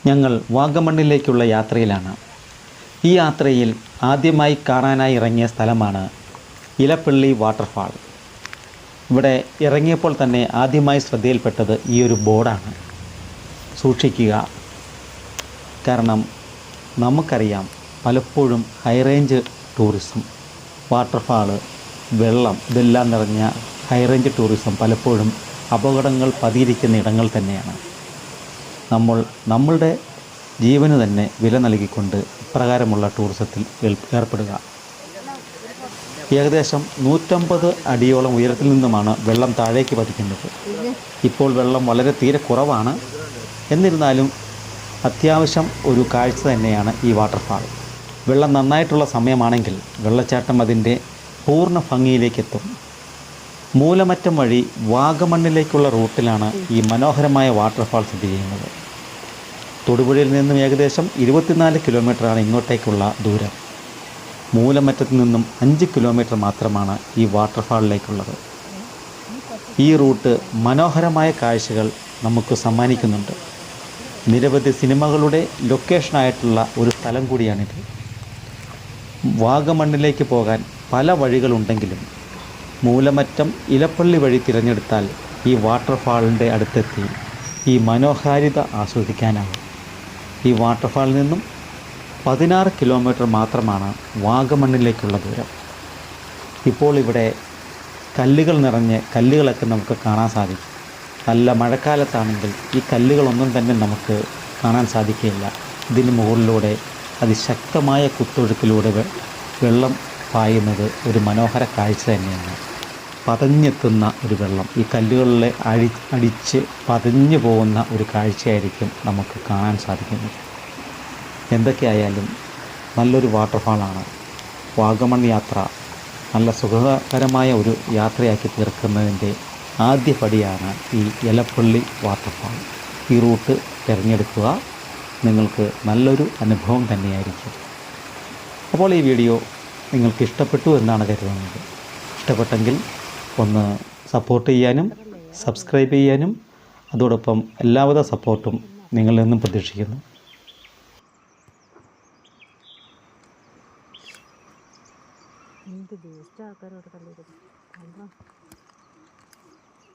ഞങ്ങൾ വാഗമണ്ണിലേക്കുള്ള യാത്രയിലാണ്. ഈ യാത്രയിൽ ആദ്യമായി കാണാനായി ഇറങ്ങിയ സ്ഥലമാണ് ഇലപ്പള്ളി വാട്ടർഫാൾ. ഇവിടെ ഇറങ്ങിയപ്പോൾ തന്നെ ആദ്യമായി ശ്രദ്ധയിൽപ്പെട്ടത് ഈ ഒരു ബോർഡാണ്. സൂക്ഷിക്കുക. കാരണം നമുക്കറിയാം, പലപ്പോഴും ഹൈറേഞ്ച് ടൂറിസം, വാട്ടർഫാള്, വെള്ളം ഇതെല്ലാം നിറഞ്ഞ ഹൈറേഞ്ച് ടൂറിസം പലപ്പോഴും അപകടങ്ങൾ പതിയിരിക്കുന്ന ഇടങ്ങൾ തന്നെയാണ്. നമ്മളുടെ ജീവന് തന്നെ വില നൽകിക്കൊണ്ട് ഇപ്രകാരമുള്ള ടൂറിസത്തിൽ ഏർപ്പെടുക. ഏകദേശം 150 അടിയോളം ഉയരത്തിൽ നിന്നുമാണ് വെള്ളം താഴേക്ക് പതിക്കുന്നത്. ഇപ്പോൾ വെള്ളം വളരെ തീരെ കുറവാണ്. എന്നിരുന്നാലും അത്യാവശ്യം ഒരു കാഴ്ച തന്നെയാണ് ഈ വാട്ടർഫാൾ. വെള്ളം നന്നായിട്ടുള്ള സമയമാണെങ്കിൽ വെള്ളച്ചാട്ടം അതിൻ്റെ പൂർണ്ണ ഭംഗിയിലേക്കെത്തും. മൂലമറ്റം വഴി വാഗമണ്ണിലേക്കുള്ള റൂട്ടിലാണ് ഈ മനോഹരമായ വാട്ടർഫാൾ സ്ഥിതി ചെയ്യുന്നത്. തൊടുപുഴയിൽ നിന്നും ഏകദേശം 24 കിലോമീറ്ററാണ് ഇങ്ങോട്ടേക്കുള്ള ദൂരം. മൂലമറ്റത്ത് നിന്നും 5 കിലോമീറ്റർ മാത്രമാണ് ഈ വാട്ടർഫാളിലേക്കുള്ളത്. ഈ റൂട്ട് മനോഹരമായ കാഴ്ചകൾ നമുക്ക് സമ്മാനിക്കുന്നുണ്ട്. നിരവധി സിനിമകളുടെ ലൊക്കേഷനായിട്ടുള്ള ഒരു സ്ഥലം കൂടിയാണിത്. വാഗമണ്ണിലേക്ക് പോകാൻ പല വഴികളുണ്ടെങ്കിലും മൂലമറ്റം ഇലപ്പള്ളി വഴി തിരഞ്ഞെടുത്താൽ ഈ വാട്ടർഫാളിൻ്റെ അടുത്തെത്തി ഈ മനോഹാരിത ആസ്വദിക്കാനാകും. ഈ വാട്ടർഫാളിൽ നിന്നും 16 കിലോമീറ്റർ മാത്രമാണ് വാഗമണ്ണിലേക്കുള്ള ദൂരം. ഇപ്പോൾ ഇവിടെ കല്ലുകൾ നിറഞ്ഞ് കല്ലുകളൊക്കെ നമുക്ക് കാണാൻ സാധിക്കും. നല്ല മഴക്കാലത്താണെങ്കിൽ ഈ കല്ലുകളൊന്നും തന്നെ നമുക്ക് കാണാൻ സാധിക്കുകയില്ല. ഇതിന് മുകളിലൂടെ അതിശക്തമായ കുത്തൊഴുക്കിലൂടെ വെള്ളം പായുന്നത് ഒരു മനോഹര കാഴ്ച തന്നെയാണ്. പതഞ്ഞെത്തുന്ന ഒരു വെള്ളം ഈ കല്ലുകളിലെ അടിച്ച് പതഞ്ഞു പോകുന്ന ഒരു കാഴ്ചയായിരിക്കും നമുക്ക് കാണാൻ സാധിക്കുന്നത്. എന്തൊക്കെയായാലും നല്ലൊരു വാട്ടർഫാളാണ്. വാഗമൺ യാത്ര നല്ല സുഖകരമായ ഒരു യാത്രയാക്കി തീർക്കുന്നതിൻ്റെ ആദ്യ പടിയാണ് ഈ ഇലപ്പള്ളി വാട്ടർഫാൾ. ഈ റൂട്ട് തിരഞ്ഞെടുക്കുക. നിങ്ങൾക്ക് നല്ലൊരു അനുഭവം തന്നെയായിരിക്കും. അപ്പോൾ ഈ വീഡിയോ നിങ്ങൾക്ക് ഇഷ്ടപ്പെട്ടു എന്നാണ് കരുതുന്നത്. ഇഷ്ടപ്പെട്ടെങ്കിൽ ഒന്ന് സപ്പോർട്ട് ചെയ്യാനും സബ്സ്ക്രൈബ് ചെയ്യാനും അതോടൊപ്പം എല്ലാവിധ സപ്പോർട്ടും നിങ്ങളിൽ നിന്നും പ്രതീക്ഷിക്കുന്നു. എന്ത് വേസ്റ്റ് ആൾക്കാരോട് കണ്ടിരുന്നു.